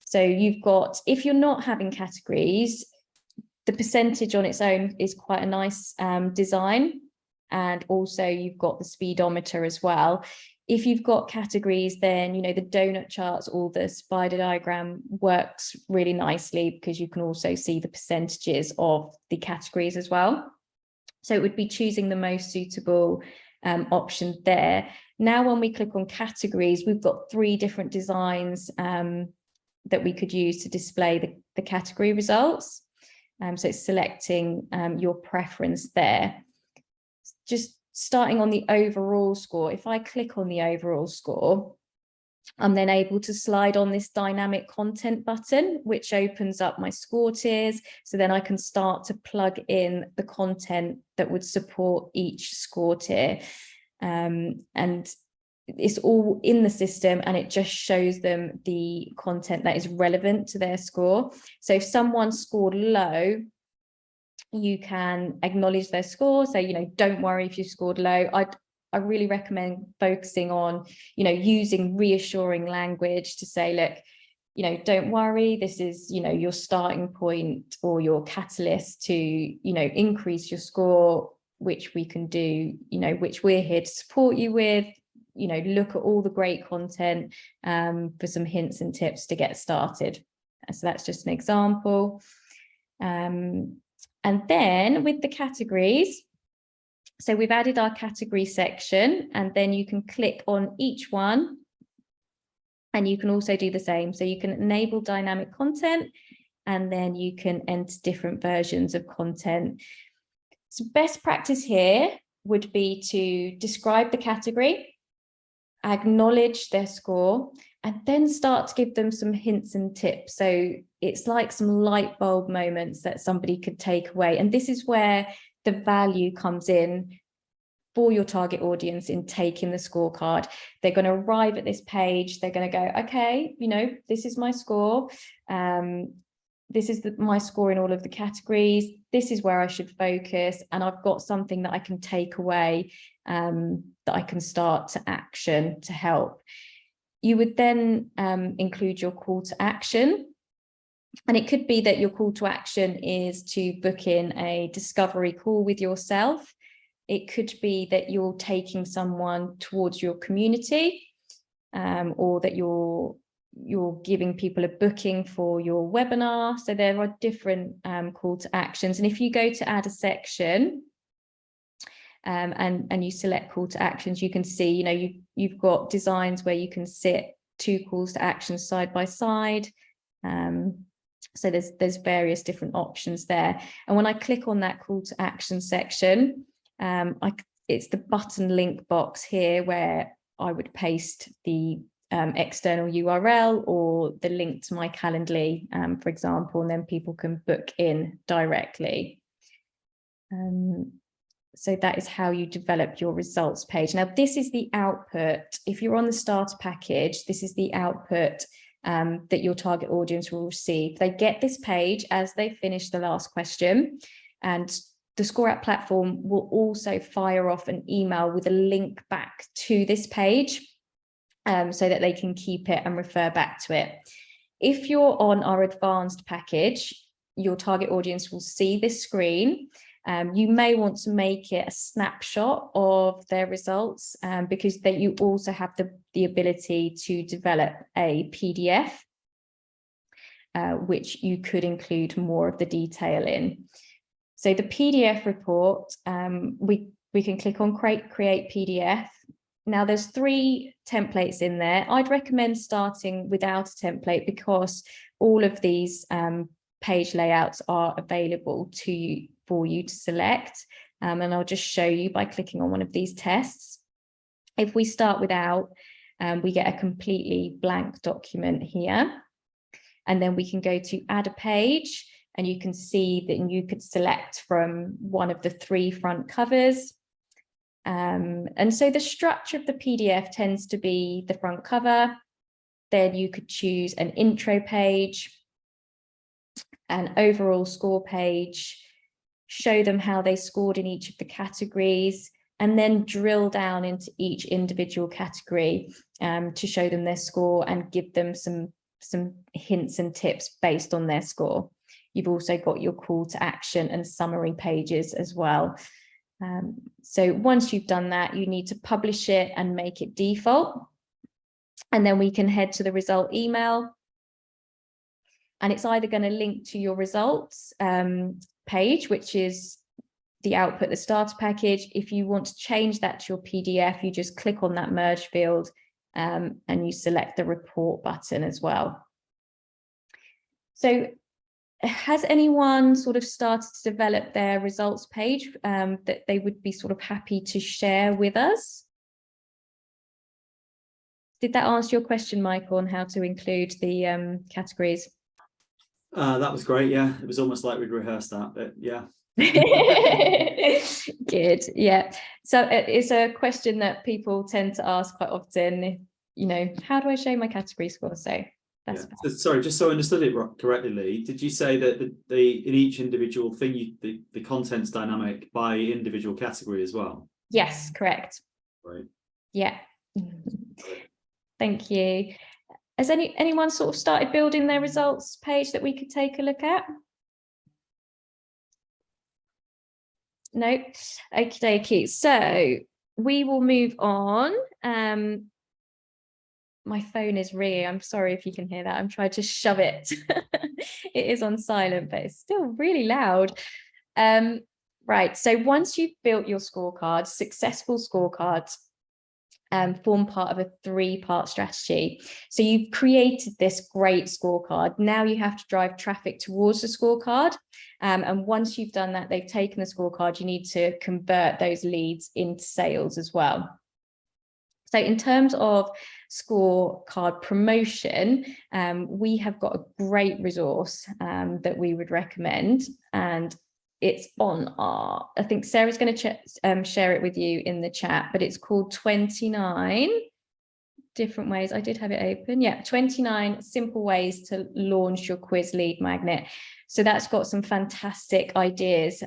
So you've got, if you're not having categories, the percentage on its own is quite a nice design. And also you've got the speedometer as well. If you've got categories, then, you know, the donut charts or the spider diagram works really nicely because you can also see the percentages of the categories as well. So it would be choosing the most suitable option there. Now, when we click on categories, we've got 3 different designs that we could use to display the category results. So it's selecting your preference there. Just starting on the overall score, if I click on the overall score, I'm then able to slide on this dynamic content button, which opens up my score tiers. So then I can start to plug in the content that would support each score tier. And it's all in the system, and it just shows them the content that is relevant to their score. So if someone scored low, you can acknowledge their score. So, you know, don't worry if you scored low. I really recommend focusing on, you know, using reassuring language to say, look, you know, don't worry, this is, you know, your starting point or your catalyst to, you know, increase your score, which we can do, you know, which we're here to support you with. You know, look at all the great content for some hints and tips to get started. So that's just an example. And then with the categories, so we've added our category section, and then you can click on each one, and you can also do the same. So you can enable dynamic content, and then you can enter different versions of content. So best practice here would be to describe the category, acknowledge their score, and then start to give them some hints and tips. So it's like some light bulb moments that somebody could take away. And this is where the value comes in for your target audience in taking the scorecard. They're going to arrive at this page. They're going to go, okay, you know, this is my score. This is my score in all of the categories. This is where I should focus. And I've got something that I can take away, that I can start to action to help. You would then include your call to action. And it could be that your call to action is to book in a discovery call with yourself. It could be that you're taking someone towards your community, or that you're giving people a booking for your webinar. So there are different call to actions. And if you go to add a section, and you select call to actions, you can see, you know, you've got designs where you can sit 2 calls to actions side by side. So there's various different options there. And when I click on that call to action section, it's the button link box here where I would paste the external URL or the link to my Calendly, for example, and then people can book in directly. So that is how you develop your results page. Now, this is the output. If you're on the starter package, this is the output that your target audience will receive. They get this page as they finish the last question, and the ScoreApp platform will also fire off an email with a link back to this page so that they can keep it and refer back to it. If you're on our advanced package, your target audience will see this screen. You may want to make it a snapshot of their results because you also have the ability to develop a PDF, which you could include more of the detail in. So the PDF report, we can click on create PDF. Now there's 3 templates in there. I'd recommend starting without a template because all of these page layouts are available to you for you to select, and I'll just show you by clicking on one of these tests. If we start without, we get a completely blank document here, and then we can go to add a page, and you can see that you could select from one of the 3 front covers. And so the structure of the PDF tends to be the front cover. Then you could choose an intro page, an overall score page, show them how they scored in each of the categories, and then drill down into each individual category to show them their score and give them some hints and tips based on their score. You've also got your call to action and summary pages as well. So once you've done that, you need to publish it and make it default. And then we can head to the result email. And it's either going to link to your results page, which is the output, the starter package. If you want to change that to your PDF, you just click on that merge field and you select the report button as well. So has anyone sort of started to develop their results page that they would be sort of happy to share with us? Did that answer your question, Michael, on how to include the categories? That was great. Yeah, it was almost like we'd rehearsed that, but yeah. Good. Yeah. So it's a question that people tend to ask quite often, you know, how do I show my category score? So that's So, sorry, just so I understood it correctly, Leigh, did you say that in each individual thing, the content's dynamic by individual category as well? Yes, correct. Right. Yeah. Thank you. Has anyone sort of started building their results page that we could take a look at? No. Okie dokie. So we will move on. My phone is ringing. I'm sorry if you can hear that. I'm trying to shove it. It is on silent, but it's still really loud. Right. So once you've built your scorecard, successful scorecards form part of a 3-part strategy. So you've created this great scorecard. Now you have to drive traffic towards the scorecard. And once you've done that, they've taken the scorecard, you need to convert those leads into sales as well. So in terms of scorecard promotion, we have got a great resource that we would recommend, and it's on our, I think Sarah's going to share it with you in the chat, but it's called 29 different ways. I did have it open. Yeah, 29 simple ways to launch your quiz lead magnet. So that's got some fantastic ideas,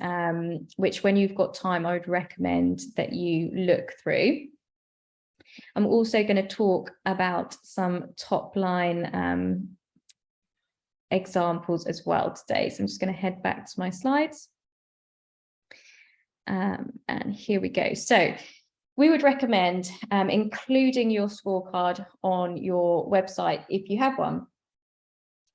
which when you've got time, I would recommend that you look through. I'm also going to talk about some top line examples as well today. So I'm just going to head back to my slides. And here we go. So we would recommend including your scorecard on your website if you have one.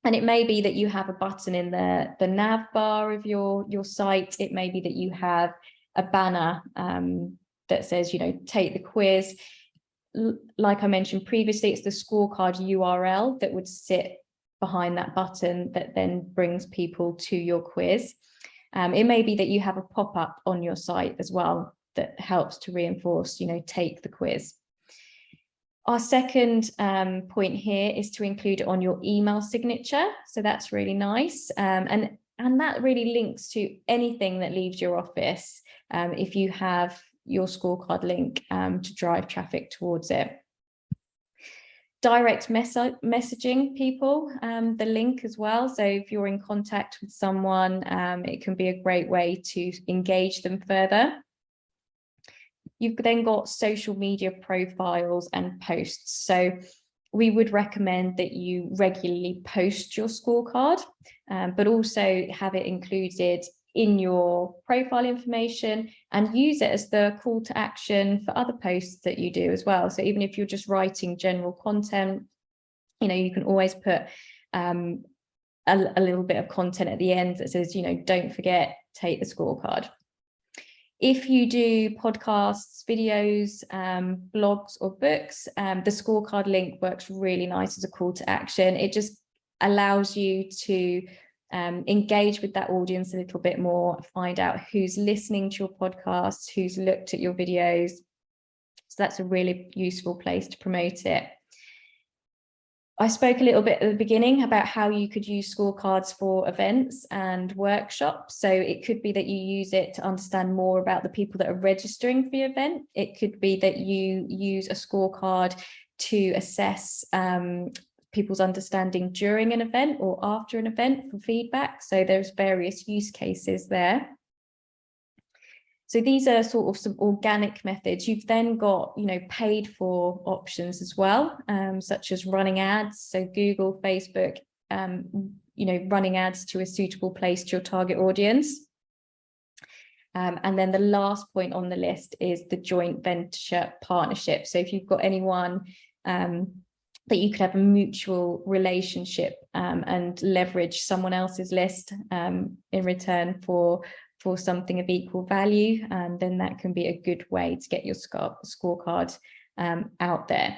And it may be that you have a button in the nav bar of your site. It may be that you have a banner that says, you know, take the quiz. Like I mentioned previously, it's the scorecard URL that would sit behind that button that then brings people to your quiz. It may be that you have a pop-up on your site as well that helps to reinforce, you know, take the quiz. Our second point here is to include it on your email signature. So that's really nice. And that really links to anything that leaves your office if you have your scorecard link to drive traffic towards it. Direct messaging people, the link as well. So if you're in contact with someone, it can be a great way to engage them further. You've then got social media profiles and posts. So we would recommend that you regularly post your scorecard, but also have it included in your profile information and use it as the call to action for other posts that you do as well. So even if you're just writing general content, you know, you can always put a little bit of content at the end that says, you know, don't forget, take the scorecard. If you do podcasts, videos, blogs or books, the scorecard link works really nice as a call to action. It just allows you to engage with that audience a little bit more, find out who's listening to your podcast, who's looked at your videos. So that's a really useful place to promote it. I spoke a little bit at the beginning about how you could use scorecards for events and workshops. So it could be that you use it to understand more about the people that are registering for your event. It could be that you use a scorecard to assess people's understanding during an event or after an event for feedback. So there's various use cases there. So these are sort of some organic methods. You've then got, you know, paid for options as well, such as running ads. So Google, Facebook, you know, running ads to a suitable place to your target audience. And then the last point on the list is the joint venture partnership. So if you've got anyone that you could have a mutual relationship and leverage someone else's list in return for something of equal value, then that can be a good way to get your scorecard out there.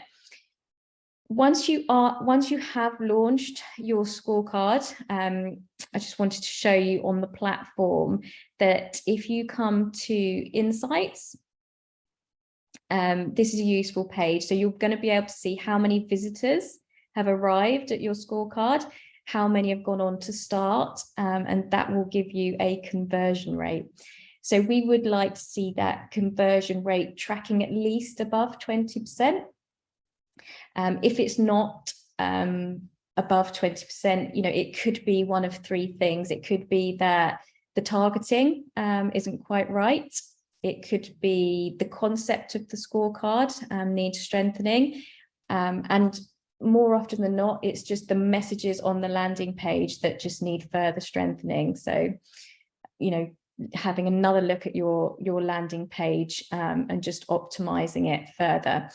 Once you have launched your scorecard, I just wanted to show you on the platform that if you come to Insights, this is a useful page. So you're going to be able to see how many visitors have arrived at your scorecard, how many have gone on to start, and that will give you a conversion rate. So we would like to see that conversion rate tracking at least above 20%. If it's not above 20%, you know, it could be one of three things. It could be that the targeting isn't quite right. It could be the concept of the scorecard needs strengthening, and more often than not, it's just the messages on the landing page that just need further strengthening. So, you know, having another look at your landing page and just optimizing it further.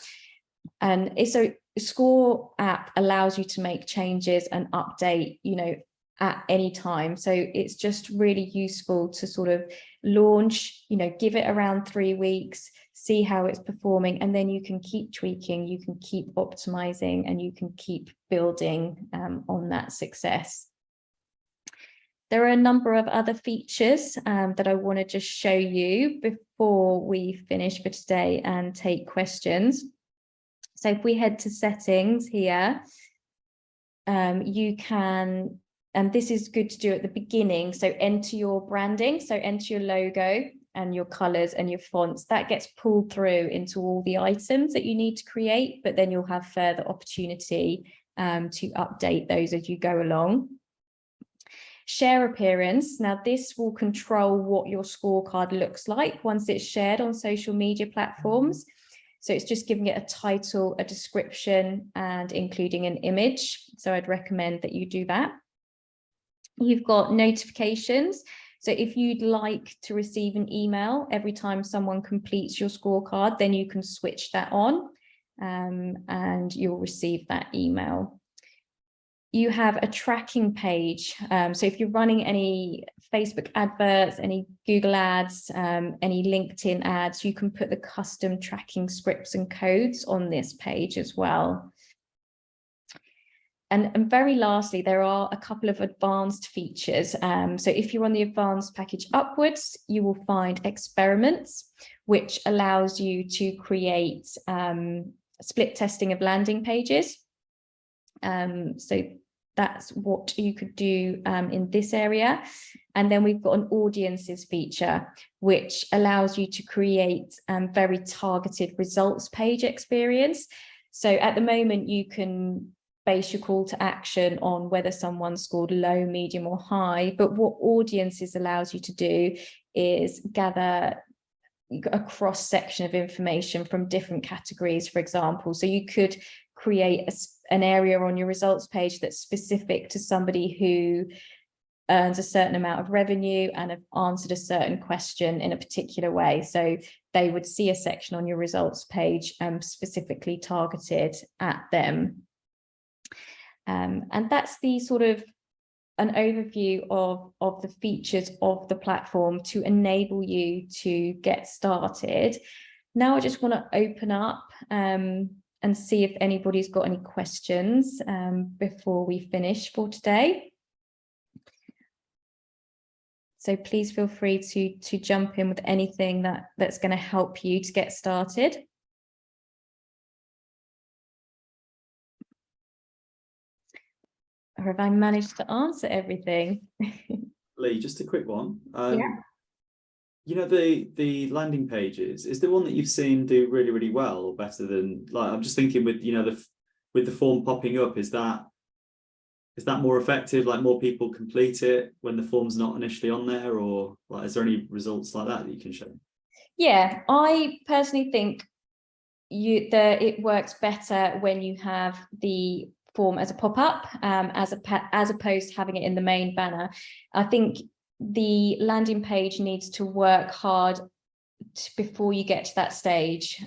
And so ScoreApp allows you to make changes and update, you know, at any time. So it's just really useful to sort of launch, you know, give it around 3 weeks, see how it's performing, and then you can keep tweaking, you can keep optimizing, and you can keep building on that success. There are a number of other features that I want to just show you before we finish for today and take questions. So if we head to settings here, you can, and this is good to do at the beginning, so enter your branding, so enter your logo and your colors and your fonts. That gets pulled through into all the items that you need to create, but then you'll have further opportunity to update those as you go along. Share appearance. Now this will control what your scorecard looks like once it's shared on social media platforms. So it's just giving it a title, a description, and including an image. So I'd recommend that you do that. You've got notifications. So if you'd like to receive an email every time someone completes your scorecard, then you can switch that on and you'll receive that email. You have a tracking page. So if you're running any Facebook adverts, any Google ads, any LinkedIn ads, you can put the custom tracking scripts and codes on this page as well. And very lastly, there are a couple of advanced features. So if you're on the advanced package upwards, you will find experiments, which allows you to create split testing of landing pages. So that's what you could do in this area. And then we've got an audiences feature, which allows you to create very targeted results page experience. So at the moment, you can base your call to action on whether someone scored low, medium, or high. But what audiences allows you to do is gather a cross section of information from different categories, for example. So you could create an area on your results page that's specific to somebody who earns a certain amount of revenue and have answered a certain question in a particular way. So they would see a section on your results page specifically targeted at them. And that's the sort of an overview of the features of the platform to enable you to get started. Now I just want to open up and see if anybody's got any questions before we finish for today. So please feel free to jump in with anything that's going to help you to get started. Or have I managed to answer everything? Leigh, just a quick one. Yeah. You know, the landing pages, is there one that you've seen do really, really well or better than, like, I'm just thinking with, you know, with the form popping up, is that more effective, like more people complete it when the form's not initially on there, or like, is there any results like that you can show? Yeah, I personally think it works better when you have the form as a pop-up as opposed to having it in the main banner. I think the landing page needs to work hard before you get to that stage.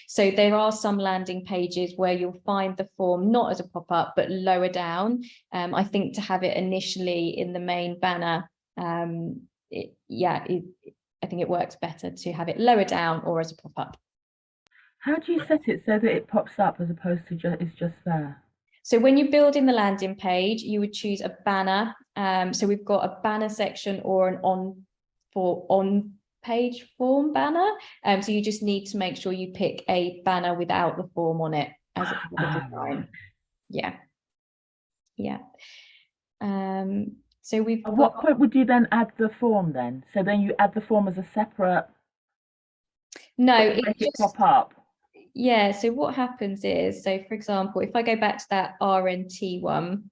So there are some landing pages where you'll find the form not as a pop-up but lower down. I think to have it initially in the main banner, I think it works better to have it lower down or as a pop-up. How do you set it so that it pops up as opposed to it's just there? So when you're building the landing page, you would choose a banner. So we've got a banner section or an on-page form banner. So you just need to make sure you pick a banner without the form on it as a design. Yeah. So we've At what point would you then add the form then? So then you add the form as a separate. No, it just pop up. Yeah, so what happens is, so for example, if I go back to that RNT one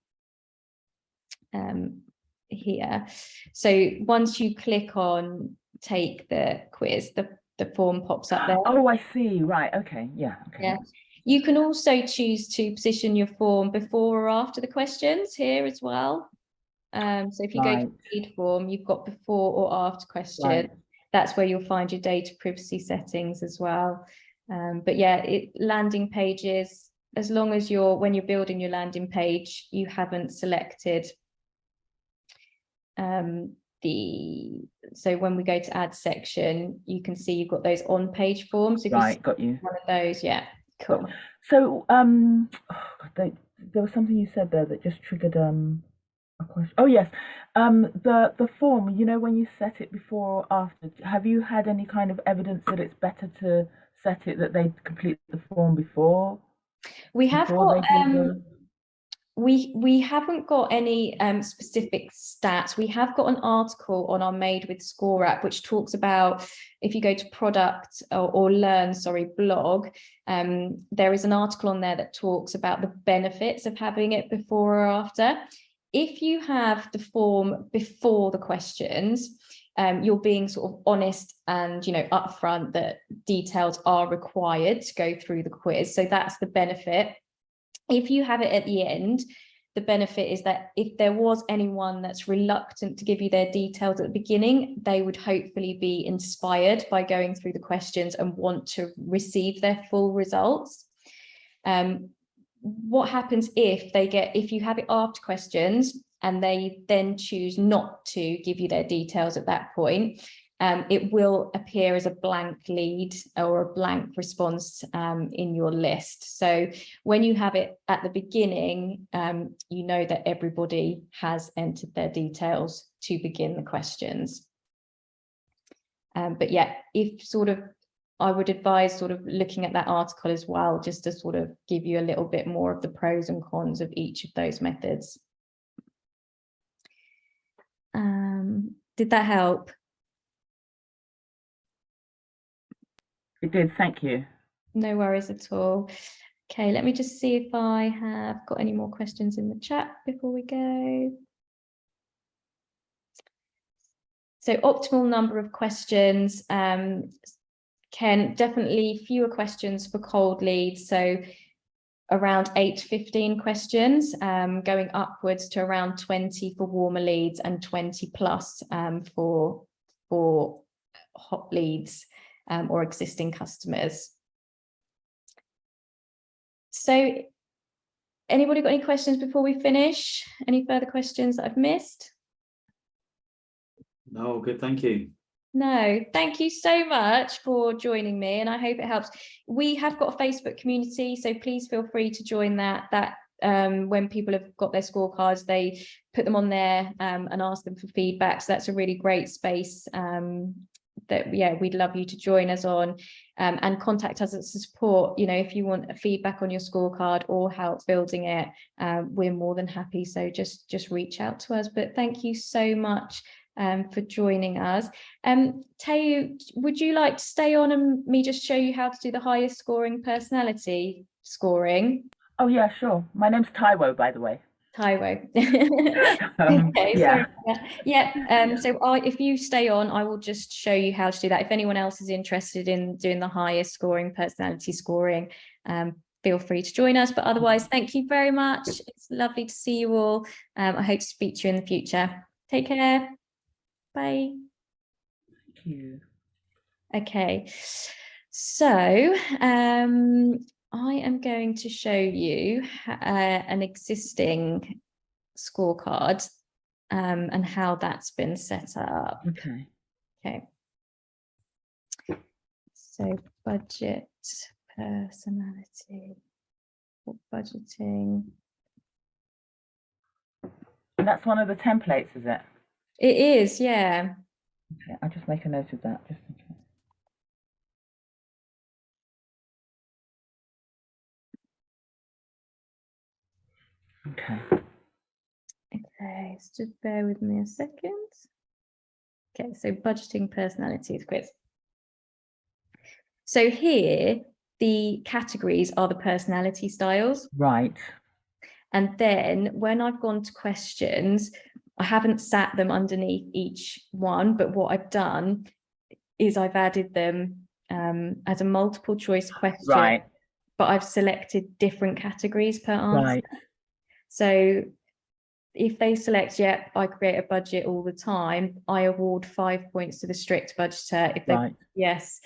here, so once you click on take the quiz, the form pops up there. Oh, I see. Right. Okay. Yeah. Okay. Yeah. You can also choose to position your form before or after the questions here as well. So if you go to read form, you've got before or after question. Right. That's where you'll find your data privacy settings as well. But yeah, landing pages, as long as when you're building your landing page, you haven't selected so when we go to add section, you can see you've got those on page forms. If right, got you. One of those, yeah, cool. So there was something you said there that just triggered a question. Oh yes, the form, you know, when you set it before or after, have you had any kind of evidence that it's better to set it that they complete the form before? We have got we haven't got any specific stats. We have got an article on our Made with ScoreApp which talks about, if you go to product or learn, blog, there is an article on there that talks about the benefits of having it before or after. If you have the form before the questions, you're being sort of honest and, you know, upfront that details are required to go through the quiz. So that's the benefit. If you have it at the end, the benefit is that if there was anyone that's reluctant to give you their details at the beginning, they would hopefully be inspired by going through the questions and want to receive their full results. What happens if you have it after questions and they then choose not to give you their details at that point, it will appear as a blank lead or a blank response in your list. So when you have it at the beginning, you know that everybody has entered their details to begin the questions. But yeah, if I would advise sort of looking at that article as well, just to sort of give you a little bit more of the pros and cons of each of those methods. Did that help? It did, thank you. No worries at all. Okay, let me just see if I have got any more questions in the chat before we go. So optimal number of questions, Ken, definitely fewer questions for cold leads. So around 8 to 15 questions, going upwards to around 20 for warmer leads and 20 plus for hot leads or existing customers. So anybody got any questions before we finish? Any further questions that I've missed? No, good, thank you. No, thank you so much for joining me, and I hope it helps. We have got a Facebook community, so please feel free to join that. When people have got their scorecards, they put them on there and ask them for feedback. So that's a really great space that, yeah, we'd love you to join us on, and contact us as support. You know, if you want feedback on your scorecard or help building it, we're more than happy. So just reach out to us. But thank you so much for joining us. Tayu, would you like to stay on and me just show you how to do the highest scoring personality scoring? Oh yeah, sure. My name's Taiwo, by the way. Taiwo. Okay, yeah. So if you stay on, I will just show you how to do that. If anyone else is interested in doing the highest scoring personality scoring, feel free to join us. But otherwise, thank you very much. It's lovely to see you all. I hope to speak to you in the future. Take care. Bye. Thank you. Okay, so I am going to show you an existing scorecard and how that's been set up. Okay. Okay. So budget, personality, budgeting. And that's one of the templates, is it? It is, yeah. Okay, I'll just make a note of that. Just in case. Okay. Okay, so just bear with me a second. Okay, so budgeting personalities quiz. So here, the categories are the personality styles. Right. And then when I've gone to questions, I haven't sat them underneath each one, but what I've done is I've added them as a multiple choice question, Right. but I've selected different categories per answer. Right. So if they select, yep, I create a budget all the time, I award 5 points to the strict budgeter. If they, Right. yes.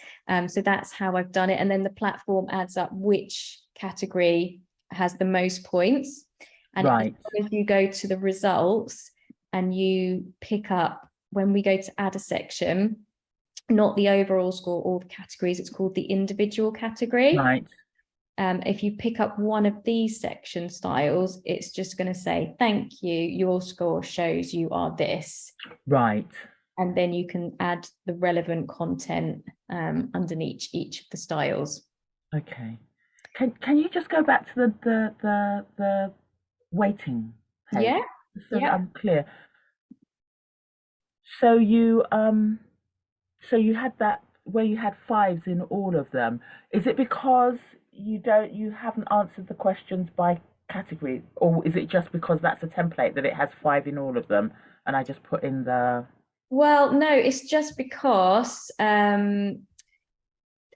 So that's how I've done it. And then the platform adds up which category has the most points. And Right. if you go to the results and you pick up, when we go to add a section, not the overall score, all the categories, it's called the individual category. Right. If you pick up one of these section styles, it's just going to say, thank you, your score shows you are this. Right. And then you can add the relevant content underneath each of the styles. Okay. Can you just go back to the weighting page? Yeah. So Yeah. that I'm clear. So you had that where you had 5s in all of them. Is it because you haven't answered the questions by category, or is it just because that's a template that it has 5 in all of them and I just put in the... Well, no, it's just because I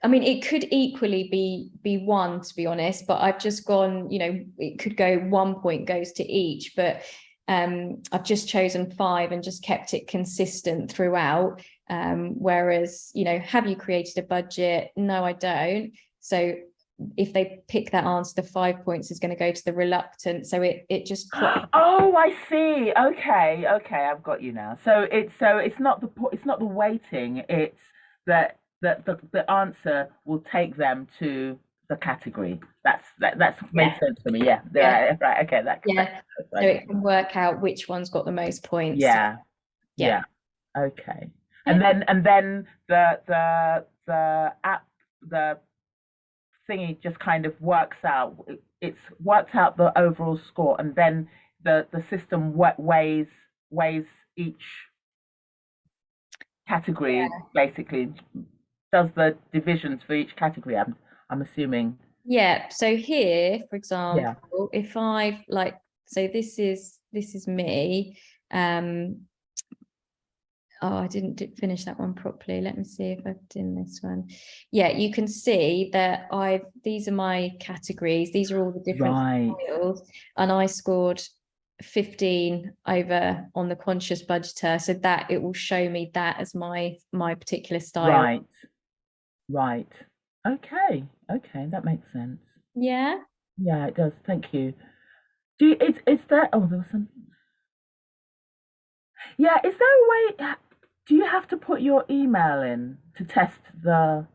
mean, it could equally be 1, to be honest, but I've just gone, you know, it could go 1 point goes to each, but I've just chosen 5 and just kept it consistent throughout. Whereas, you know, have you created a budget? No, I don't. So if they pick that answer, the 5 points is going to go to the reluctant. So it just Oh, I see. Okay, I've got you now. So it's not the weighting. It's that the answer will take them to the category. That's made sense to me. Yeah. Right. Okay. So it can work out which one's got the most points. Yeah. Okay. And then the app the thingy just kind of works out. It's worked out the overall score, and then the system weighs each category, basically does the divisions for each category. I'm assuming. Yeah. So here, for example, if I've like, so this is me. Oh, I didn't finish that one properly. Let me see if I've done this one. Yeah, you can see that these are my categories. These are all the different styles, and I scored 15 over on the conscious budgeter, so that it will show me that as my particular style. Right. Okay, that makes sense. Yeah, it does. Thank you. Is there was some. Yeah, is there a way? Do you have to put your email in to test the?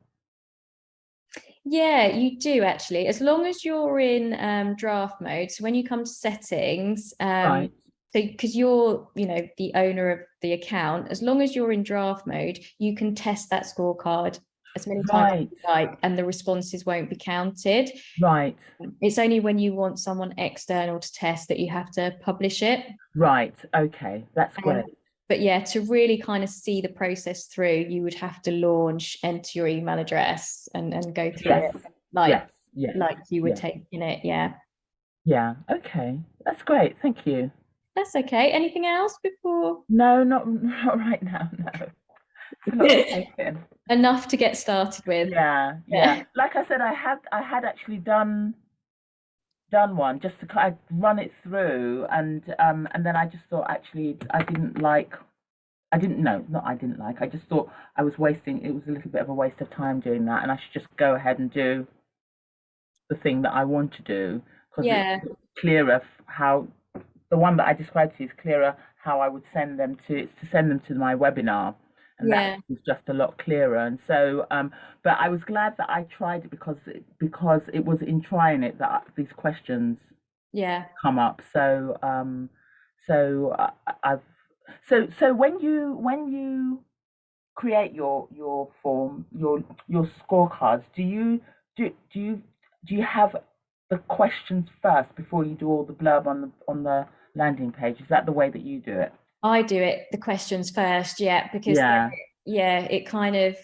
Yeah, you do actually. As long as you're in draft mode. So when you come to settings, so because you're, the owner of the account, as long as you're in draft mode, you can test that scorecard as many times as you like, and the responses won't be counted. Right. It's only when you want someone external to test that you have to publish it. Right. Okay, that's great. But yeah, to really kind of see the process through, you would have to enter your email address and go through it like you would take in it. Yeah. Yeah. Okay. That's great. Thank you. That's okay. Anything else before? No, not right now. No. Enough to get started with. Yeah. Like I said, I had actually done one just to kind of run it through, and then I just thought actually I just thought I was wasting. It was a little bit of a waste of time doing that, and I should just go ahead and do the thing that I want to do, because it's clearer how the one that I described to you is clearer how I would send them to my webinar. And that was just a lot clearer. And so, but I was glad that I tried it because it was in trying it that these questions come up. So, so when you create your form, your scorecards, do you have the questions first before you do all the blurb on the landing page? Is that the way that you do it? I do the questions first, because it kind of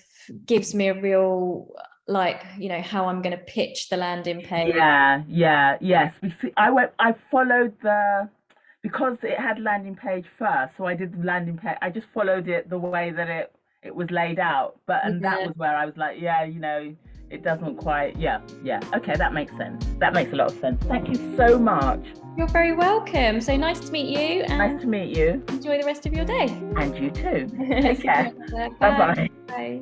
gives me a real, how I'm going to pitch the landing page. Yes. I followed because it had landing page first, so I did the landing page. I just followed it the way that it was laid out, and that was where I was like, it doesn't quite. Okay, that makes sense. That makes a lot of sense. Thank you so much. You're very welcome. So nice to meet you. Nice to meet you. Enjoy the rest of your day. And you too. Take care. Bye-bye. Bye.